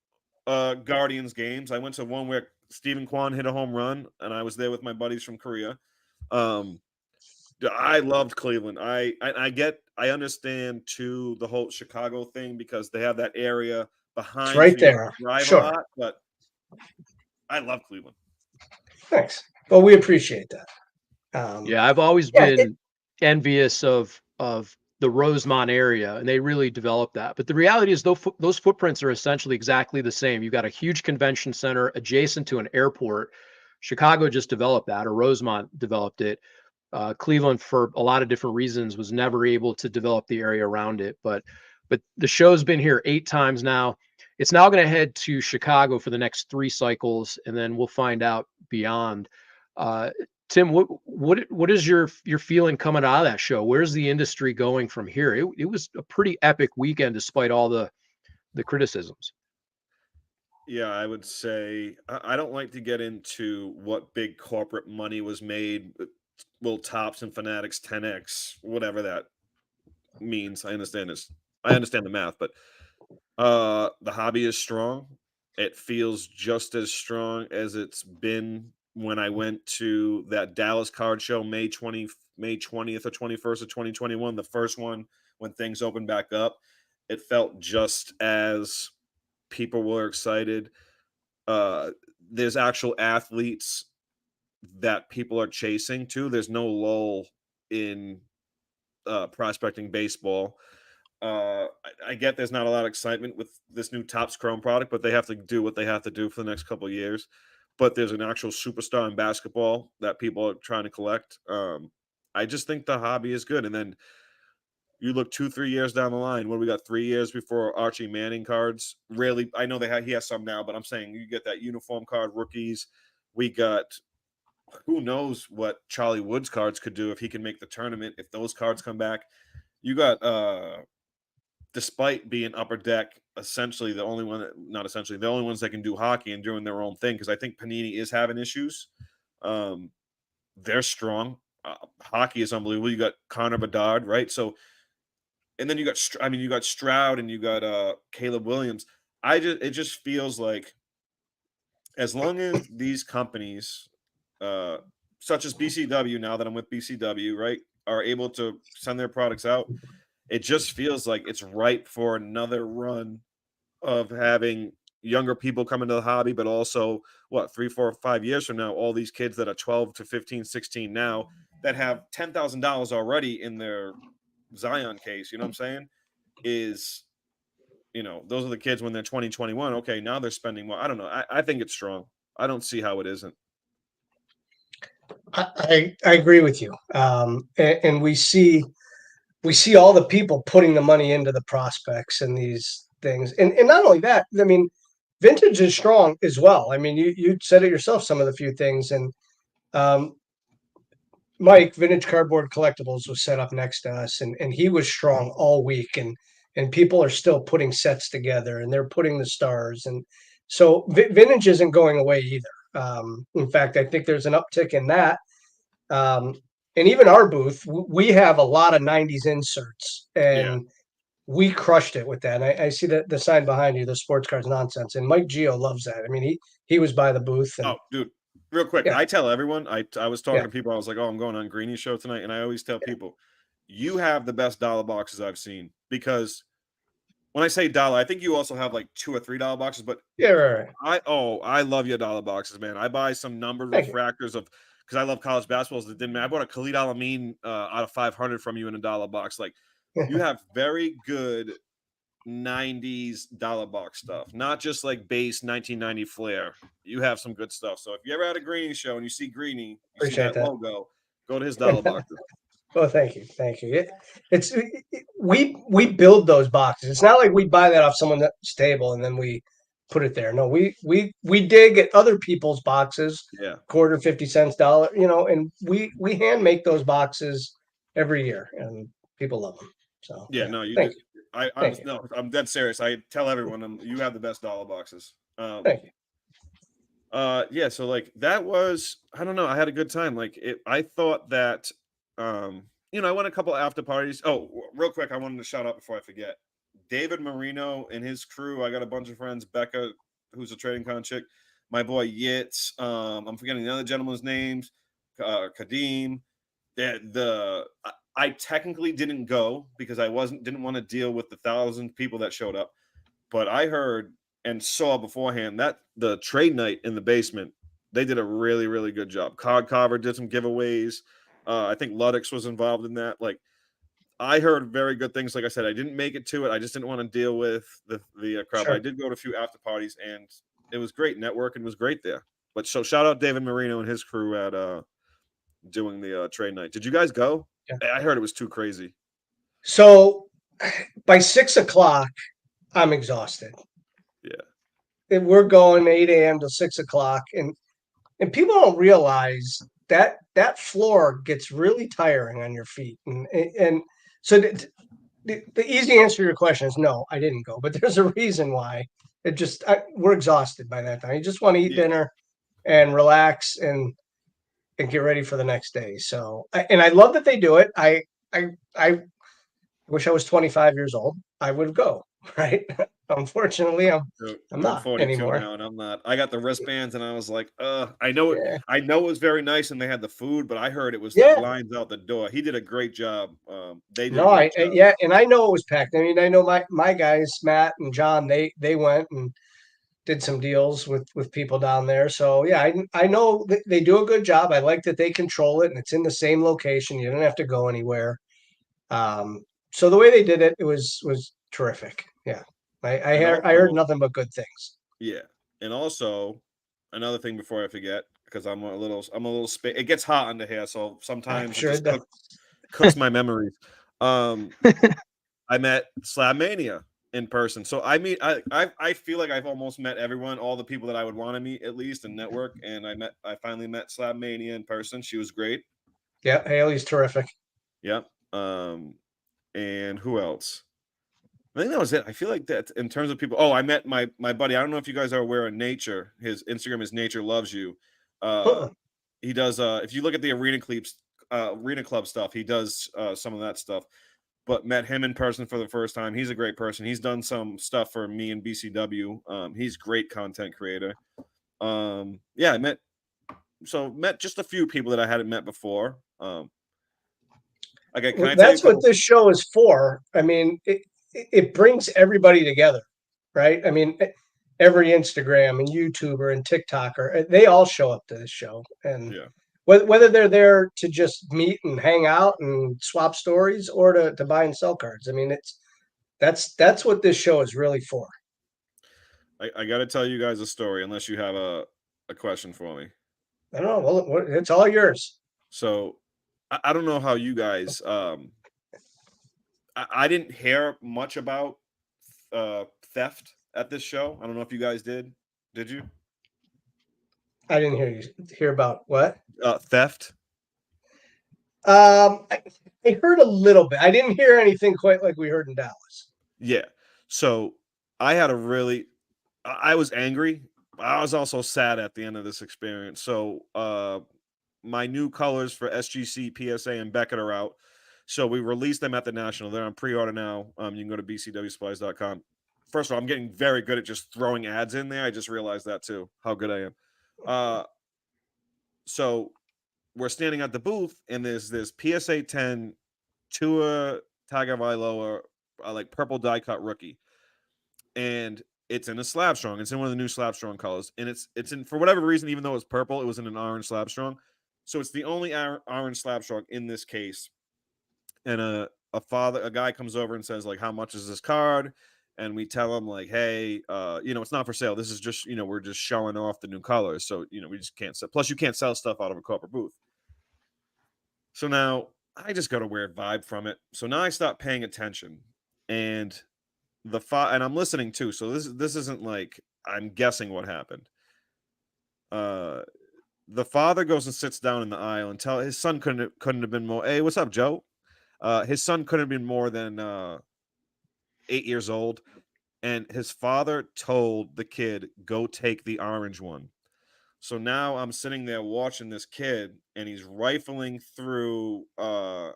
Guardians games. I went to one where Stephen Kwan hit a home run, and I was there with my buddies from Korea. I loved Cleveland. I understand too the whole Chicago thing, because they have that area behind. It's right there. Sure. A lot, but I love Cleveland. Thanks. Well, we appreciate that. Yeah, I've always been envious of the Rosemont area, and they really developed that. But the reality is, those footprints are essentially exactly the same. You've got a huge convention center adjacent to an airport. Chicago just developed that, or Rosemont developed it. Cleveland, for a lot of different reasons, was never able to develop the area around it. But the show's been here 8 times now. It's now going to head to Chicago for the next 3 cycles, and then we'll find out beyond. Tim, what is your feeling coming out of that show? Where's the industry going from here? It was a pretty epic weekend, despite all the criticisms. Yeah, I would say I don't like to get into what big corporate money was made. Will Tops and Fanatics 10x, whatever that means. I understand this. I understand the math, but the hobby is strong. It feels just as strong as it's been when I went to that Dallas card show May 20 May 20th or 21st of 2021, the first one when things opened back up. It felt just as people were excited. There's actual athletes that people are chasing too. There's no lull in prospecting baseball. I get there's not a lot of excitement with this new Topps Chrome product, but they have to do what they have to do for the next couple of years. But there's an actual superstar in basketball that people are trying to collect. I just think the hobby is good. And then you look 2-3 years down the line, when we got 3 years before Archie Manning cards. Really, I know he has some now, but I'm saying you get that uniform card rookies. We got, who knows what Charlie Woods cards could do if he can make the tournament, if those cards come back. You got, despite being Upper Deck, essentially the only ones that can do hockey and doing their own thing, because I think Panini is having issues. They're strong. Hockey is unbelievable. You got Connor Bedard, right? So, and then you got Stroud and you got Caleb Williams. It just feels like as long as these companies, such as BCW, now that I'm with BCW, right, are able to send their products out, it just feels like it's ripe for another run of having younger people come into the hobby, but also 3, 4, 5 years from now, all these kids that are 12 to 15, 16 now that have $10,000 already in their Zion case, you know what I'm saying? Those are the kids when they're 20, 21. Okay, now they're spending more. I don't know. I think it's strong. I don't see how it isn't. I agree with you. And we see all the people putting the money into the prospects and these things. And not only that, I mean, vintage is strong as well. I mean, you said it yourself, some of the few things. And Mike, Vintage Cardboard Collectibles, was set up next to us, and he was strong all week. And people are still putting sets together, and they're putting the stars. And so vintage isn't going away either. In fact, I think there's an uptick in that. And even our booth, we have a lot of 90s inserts, and we crushed it with that. And I see the sign behind you, the sports cards nonsense. And Mike Gio loves that. I mean, he was by the booth. And, oh, dude, real quick. I tell everyone, I was talking to people. I was like, oh, I'm going on Greenie show tonight. And I always tell people, you have the best dollar boxes I've seen, because when I say dollar, I think you also have like $2 or $3 boxes, but right. I love your dollar boxes, man. I buy some numbered refractors because I love college basketballs. That didn't matter. I bought a Khalid Al-Amin out of 500 from you in a dollar box. Like, you have very good 90s dollar box stuff, not just like base 1990 flair. You have some good stuff. So if you ever had a Greenie show and you see Greenie, you see that logo, go to his dollar boxes. Well, thank you. We build those boxes. It's not like we buy that off someone's table and then we put it there. No, we dig at other people's boxes, quarter, 50 cents, dollar, and we hand make those boxes every year, and people love them. So I'm dead serious. I tell everyone you have the best dollar boxes. Thank you. So like that was, I don't know, I had a good time. Like I thought that I went a couple after parties. Oh, real quick, I wanted to shout out before I forget. David Marino and his crew. I got a bunch of friends. Becca, who's a trading con chick. My boy Yitz. I'm forgetting the other gentleman's names. Kadeem. I technically didn't go because I didn't want to deal with the 1,000 people that showed up. But I heard and saw beforehand that the trade night in the basement, they did a really, really good job. Cod Carver did some giveaways. I think Luddix was involved in that. Like, I heard very good things. Like I said, I didn't make it to it. I just didn't want to deal with the crowd. Sure. I did go to a few after parties, and it was great. Networking was great there. But so shout out David Marino and his crew at doing the trade night. Did you guys go? Yeah. I heard it was too crazy. So by 6 o'clock, I'm exhausted. Yeah. And we're going 8 a.m. to 6 o'clock, and people don't realize that floor gets really tiring on your feet. And so the easy answer to your question is no, I didn't go, but there's a reason why. We're exhausted by that time. You just want to eat dinner and relax and get ready for the next day. So, and I love that they do it. I wish I was 25 years old. I would go, right? Unfortunately, I'm I'm not 42 anymore. now, and I'm not. I got the wristbands, and I was like, I know it. Yeah. I know it was very nice, and they had the food, but I heard it was Yeah. like lines out the door. He did a great job. They did No, a great job. yeah, and I know it was packed. I mean, I know my guys, Matt and John, they went and did some deals with people down there. So yeah, I know they do a good job. I like that they control it, and it's in the same location. You don't have to go anywhere. So the way they did it, it was terrific. Yeah, I And I heard also, nothing but good things. yeah, and also another thing before I forget, because I'm a little it gets hot under here, so I'm sometimes it sure just that cooks my memories. Um, I met Slab Mania in person. So I feel like I've almost met everyone, all the people that I would want to meet at least and network. And I finally met Slab Mania in person. She was great. yeah, Haley's terrific. Yep. And who else? I think that was it. I feel like that in terms of people. Oh, I met my buddy. I don't know if you guys are aware of Nature. His Instagram is Nature Loves You. He does if you look at the arena club stuff, he does some of that stuff. But met him in person for the first time. He's a great person. He's done some stuff for me and BCW. He's great content creator. Yeah, I met just a few people that I hadn't met before. Okay, can I tell you That's what this show is for. I mean, it brings everybody together, right? I mean, every Instagram and YouTuber and TikToker, they all show up to this show, and yeah. whether they're there to just meet and hang out and swap stories or to buy and sell cards. I mean, that's what this show is really for. I got to tell you guys a story, unless you have a question for me. I don't know. Well, it's all yours. So I don't know how you guys. I didn't hear much about theft at this show. I don't know if you guys did. Did you? I didn't hear about what? Theft. I heard a little bit. I didn't hear anything quite like we heard in Dallas. Yeah. So I had I was angry. I was also sad at the end of this experience. So my new colors for SGC, PSA, and Beckett are out. So we released them at the National. They're on pre-order now. You can go to bcwsupplies.com. First of all, I'm getting very good at just throwing ads in there. I just realized that too, how good I am. So we're standing at the booth, and there's this PSA 10 Tua Tagovailoa, like purple die cut rookie, and it's in a Slab Strong. It's in one of the new Slab Strong colors, and it's in, for whatever reason, even though it's purple, it was in an orange Slab Strong. So it's the only orange Slab Strong in this case. And a guy comes over and says, like, how much is this card? And we tell him, like, hey, it's not for sale. This is just, we're just showing off the new colors. So, we just can't sell. Plus, you can't sell stuff out of a corporate booth. So now I just got a weird vibe from it. So now I stop paying attention, and and I'm listening too. So this isn't like I'm guessing what happened. The father goes and sits down in the aisle and his son couldn't have been more. Hey, what's up, Joe? His son couldn't have been more than 8 years old, and his father told the kid, go take the orange one. So now I'm sitting there watching this kid, and he's rifling through the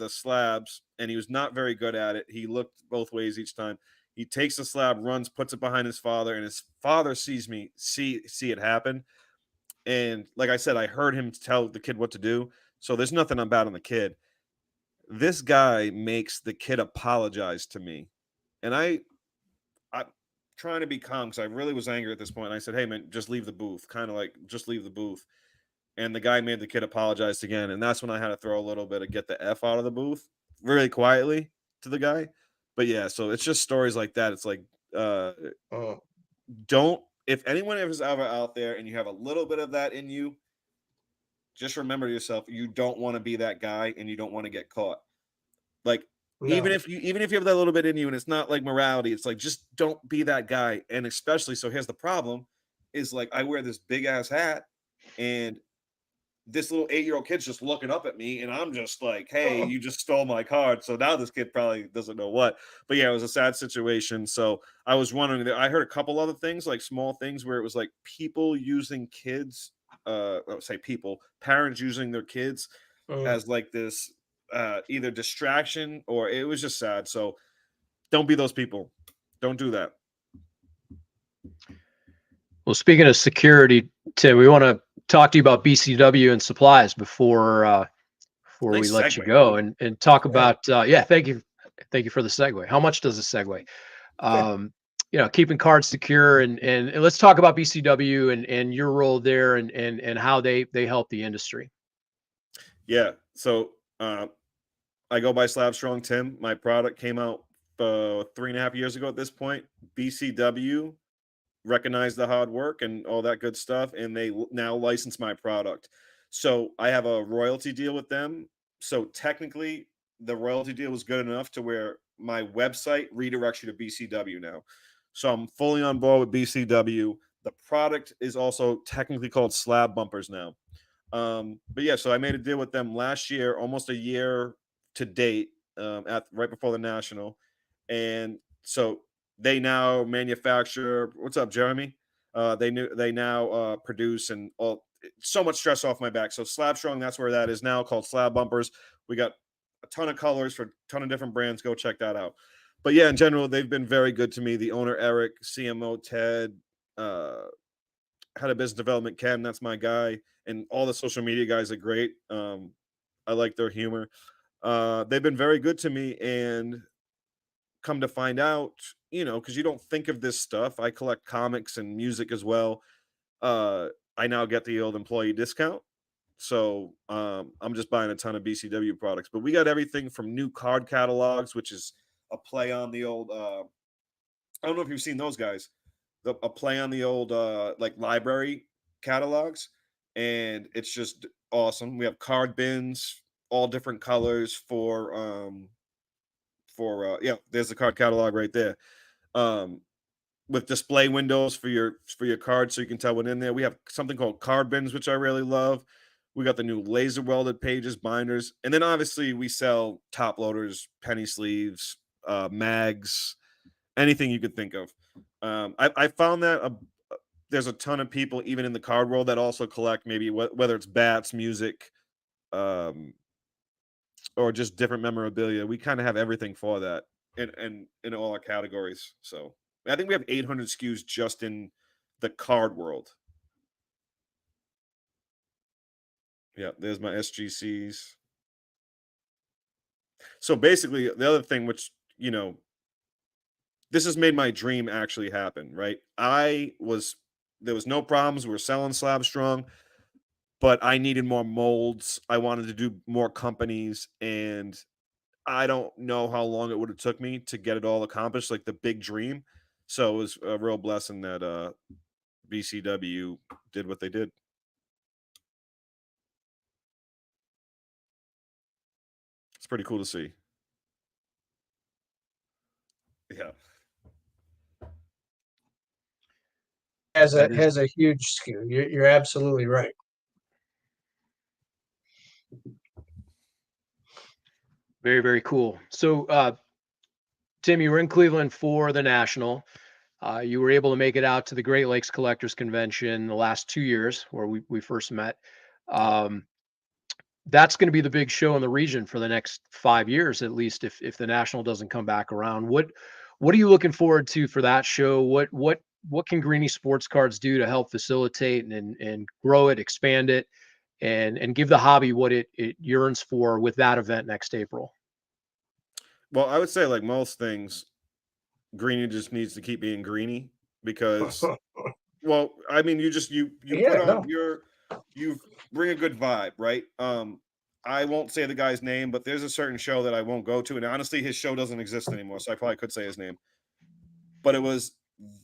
slabs, and he was not very good at it. He looked both ways each time. He takes the slab, runs, puts it behind his father, and his father sees me see it happen. And like I said, I heard him tell the kid what to do. So there's nothing bad on the kid. This guy makes the kid apologize to me. And I'm trying to be calm because I really was angry at this point. And I said, hey, man, just leave the booth. Kind of like, just leave the booth. And the guy made the kid apologize again. And that's when I had to throw a little bit of get the F out of the booth really quietly to the guy. But yeah, so it's just stories like that. It's like, if anyone is ever out there and you have a little bit of that in you, just remember to yourself, you don't want to be that guy and you don't want to get caught. Like, no. even if you have that little bit in you and it's not like morality, it's like, just don't be that guy. And especially, so here's the problem is, like, I wear this big ass hat and this little 8-year-old kid's just looking up at me and I'm just like, hey, you just stole my card. So now this kid probably doesn't know what. But yeah, it was a sad situation. So I was wondering that I heard a couple other things, like small things where it was like people using kids, parents using their kids as like this either distraction, or it was just sad. So don't be those people. Don't do that. Well, speaking of security, Tim, we want to talk to you about BCW and supplies before we Nice let you segue. go and talk about thank you for the segue. How much does a segue? Keeping cards secure and let's talk about BCW and your role there and how they help the industry. Yeah. So I go by Slab Strong Tim. My product came out 3.5 years ago at this point. BCW recognized the hard work and all that good stuff, and they now license my product. So I have a royalty deal with them. So technically, the royalty deal was good enough to where my website redirects you to BCW now. So I'm fully on board with BCW. The product is also technically called Slab Bumpers now. But yeah, so I made a deal with them last year, almost a year to date, right before the national, and so they now manufacture. What's up, Jeremy? They now produce and all. So much stress off my back. So Slab Strong, that's where that is now, called Slab Bumpers. We got a ton of colors for a ton of different brands. Go check that out. But yeah, in general, they've been very good to me. The owner, Eric, CMO, Ted, head of business development, Ken, that's my guy, and all the social media guys are great. I like their humor. They've been very good to me, and come to find out, because you don't think of this stuff. I collect comics and music as well. I now get the old employee discount. So I'm just buying a ton of BCW products. But we got everything from new card catalogs, which is a play on the old I don't know if you've seen those guys. A play on the old like library catalogs, and it's just awesome. We have card bins, all different colors for there's the card catalog right there. With display windows for your cards so you can tell what in there. We have something called card bins, which I really love. We got the new laser welded pages, binders, and then obviously we sell top loaders, penny sleeves, mags, anything you could think of. I found that there's a ton of people, even in the card world, that also collect maybe whether it's bats, music, or just different memorabilia. We kind of have everything for that in all our categories. So I think we have 800 SKUs just in the card world. Yeah, there's my SGCs. So basically, the other thing, which this has made my dream actually happen, right? There was no problems. We were selling Slab Strong, but I needed more molds. I wanted to do more companies, and I don't know how long it would have took me to get it all accomplished, like the big dream. So it was a real blessing that BCW did what they did. It's pretty cool to see. Yeah. Has a huge skew. You're absolutely right. Very, very cool. So, Tim, you were in Cleveland for the National. You were able to make it out to the Great Lakes Collectors Convention the last 2 years where we first met. That's going to be the big show in the region for the next 5 years, at least, if the National doesn't come back around. What are you looking forward to for that show? What can Greenie Sports Cards do to help facilitate and grow it, expand it, and give the hobby what it yearns for with that event next April? Well, I would say, like most things, Greenie just needs to keep being Greenie because, well, I mean, you bring a good vibe, right? I won't say the guy's name, but there's a certain show that I won't go to, and honestly, his show doesn't exist anymore, so I probably could say his name. But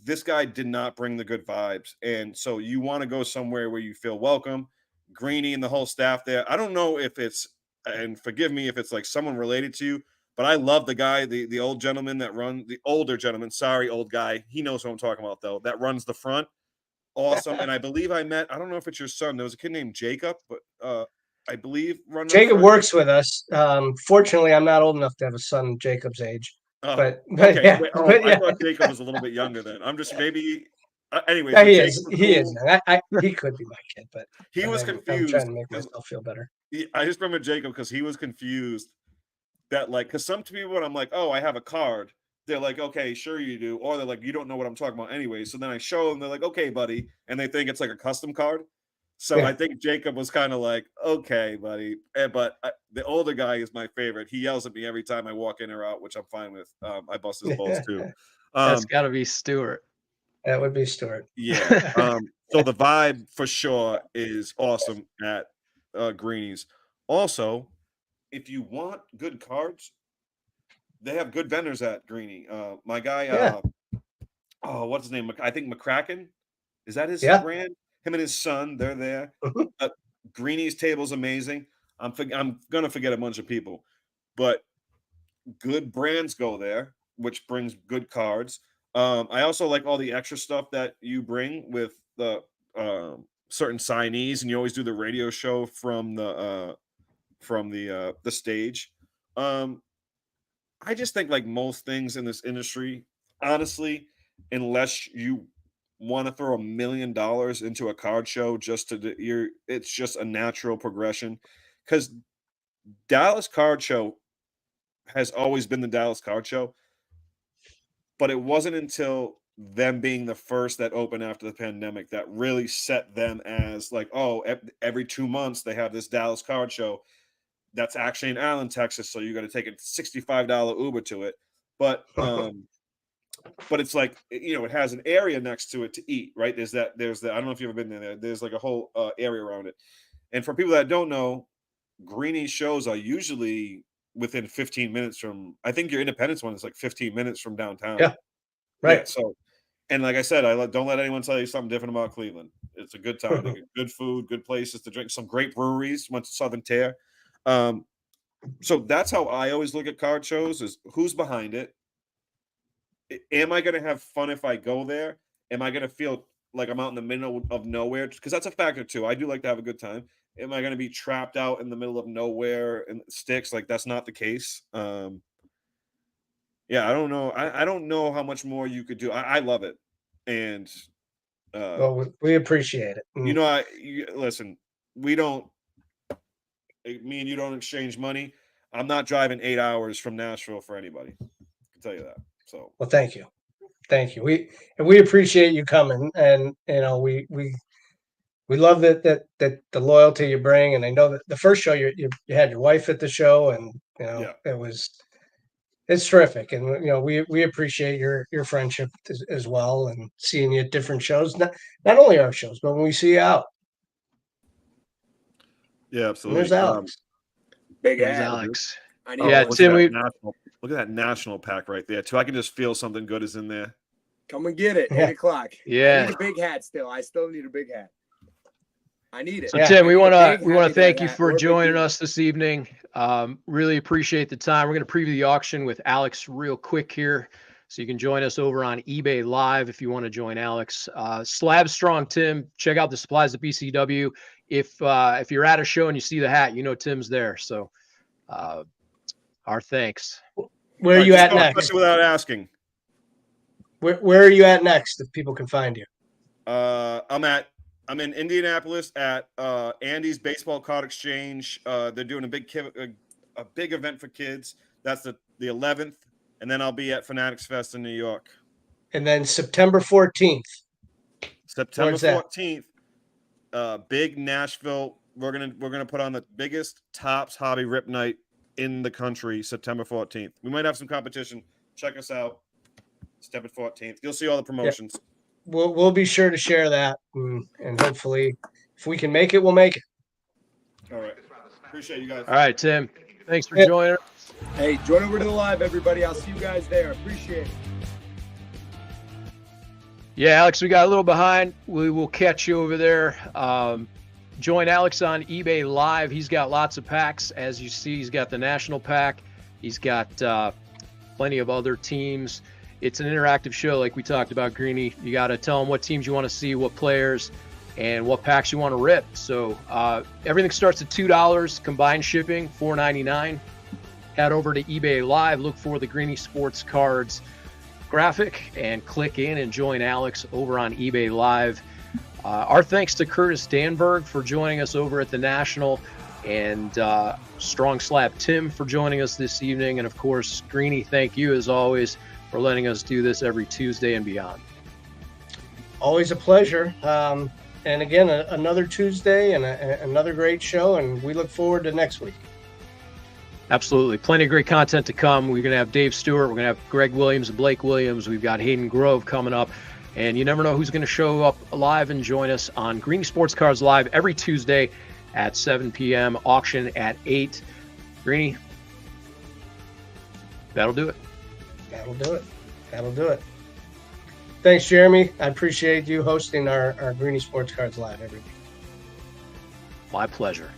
this guy did not bring the good vibes, and so you want to go somewhere where you feel welcome. Greenie and the whole staff there. I don't know if it's, and forgive me if it's like someone related to you, but I love the guy, the old gentleman the older gentleman. Sorry, old guy. He knows what I'm talking about though. That runs the front. Awesome. And I believe I don't know if it's your son. There was a kid named Jacob, but I believe Jacob works with us. Fortunately, I'm not old enough to have a son Jacob's age. But okay. Yeah, I thought Jacob was a little bit younger then. I'm just maybe. Anyway, yeah, he is. He is. He could be my kid, but he was confused. I'm trying to make myself feel better. I just remember Jacob because he was confused that, like, because some people, I'm like, oh, I have a card, they're like, okay, sure you do. Or they're like, you don't know what I'm talking about anyway. So then I show them, they're like, okay, buddy. And they think it's like a custom card. So Yeah. I think Jacob was kind of like, okay, buddy. But the older guy is my favorite. He yells at me every time I walk in or out, which I'm fine with. I bust his balls too. That's got to be Stuart. That would be Stuart. Yeah. So the vibe for sure is awesome at Greenie's. Also, if you want good cards, they have good vendors at Greenie. My guy, what's his name? I think McCracken. Is that his brand? Him and his son, they're there. Greenie's table's amazing. I'm gonna forget a bunch of people, but good brands go there, which brings good cards. I also like all the extra stuff that you bring with the certain signees, and you always do the radio show from the stage. I just think, like most things in this industry, honestly, unless you want to throw $1 million into a card show it's just a natural progression, because Dallas Card Show has always been the Dallas Card Show, but it wasn't until them being the first that opened after the pandemic that really set them as like, oh, every 2 months they have this Dallas Card Show that's actually in Allen, Texas, so you got to take a $65 Uber to it. But it's like, it has an area next to it to eat, right? There's I don't know if you've ever been there. There's like a whole area around it. And for people that don't know, Greenie shows are usually within 15 minutes from, I think your Independence one is like 15 minutes from downtown. Yeah. Right. Yeah, so, and like I said, don't let anyone tell you something different about Cleveland. It's a good time. They get good food, good places to drink, some great breweries. Went to Southern Tier. So that's how I always look at card shows: is who's behind it. Am I going to have fun if I go there? Am I going to feel like I'm out in the middle of nowhere? Because that's a factor too. I do like to have a good time. Am I going to be trapped out in the middle of nowhere and sticks? Like, that's not the case. Yeah, I don't know. I don't know how much more you could do. I love it. And well, we appreciate it. Listen, me and you don't exchange money. I'm not driving 8 hours from Nashville for anybody. I can tell you that. So, well, thank you. We appreciate you coming, and we love that the loyalty you bring. And I know that the first show you had your wife at the show, and it's terrific. And we appreciate your friendship as well, and seeing you at different shows, not only our shows, but when we see you out. Yeah, absolutely. And there's Alex. Big Alex. Yeah, Tim. Look at that national pack right there too. I can just feel something good is in there. Come and get it. 8 o'clock. Yeah. I need a big hat still. I still need a big hat. I need it. So Tim, we want to thank you for joining us this evening. Really appreciate the time. We're going to preview the auction with Alex real quick here, so you can join us over on eBay Live if you want to join Alex. Slab Strong, Tim. Check out the supplies at BCW. If you're at a show and you see the hat, Tim's there. So our thanks. Where are you at next? Without asking. Where are you at next if people can find you? I'm in Indianapolis at Andy's Baseball Card Exchange. They're doing a big event for kids. That's the 11th. And then I'll be at Fanatics Fest in New York. And then September 14th. September 14th. Big Nashville. We're gonna put on the biggest Topps Hobby Rip Night in the country, September 14th. We might have some competition. Check us out. September 14th. You'll see all the promotions. Yeah. We'll be sure to share that, and hopefully, if we can make it, we'll make it. All right. Appreciate you guys. All right, Tim. Thanks for joining us. Hey, join over to the live, everybody. I'll see you guys there. Appreciate it. Yeah, Alex, we got a little behind. We will catch you over there. Join Alex on eBay Live. He's got lots of packs. As you see, he's got the national pack. He's got plenty of other teams. It's an interactive show like we talked about, Greenie. You got to tell them what teams you want to see, what players, and what packs you want to rip. So everything starts at $2, combined shipping, $4.99. Head over to eBay Live, look for the Greenie Sports Cards graphic, and click in and join Alex over on eBay Live. Our thanks to Curtis Danburg for joining us over at the National, and Strong Slab Tim for joining us this evening. And, of course, Greenie, thank you as always. for letting us do this every Tuesday and beyond. Always a pleasure. And again, another Tuesday and another great show, and we look forward to next week. Absolutely. Plenty of great content to come. We're going to have Dave Stewart. We're going to have Greg Williams and Blake Williams. We've got Hayden Grove coming up. And you never know who's going to show up live and join us on Greenie Sports Cards Live every Tuesday at 7 p.m., auction at 8. Greenie, that'll do it. That'll do it. Thanks, Jeremy. I appreciate you hosting our Greenie Sports Cards Live every week. My pleasure.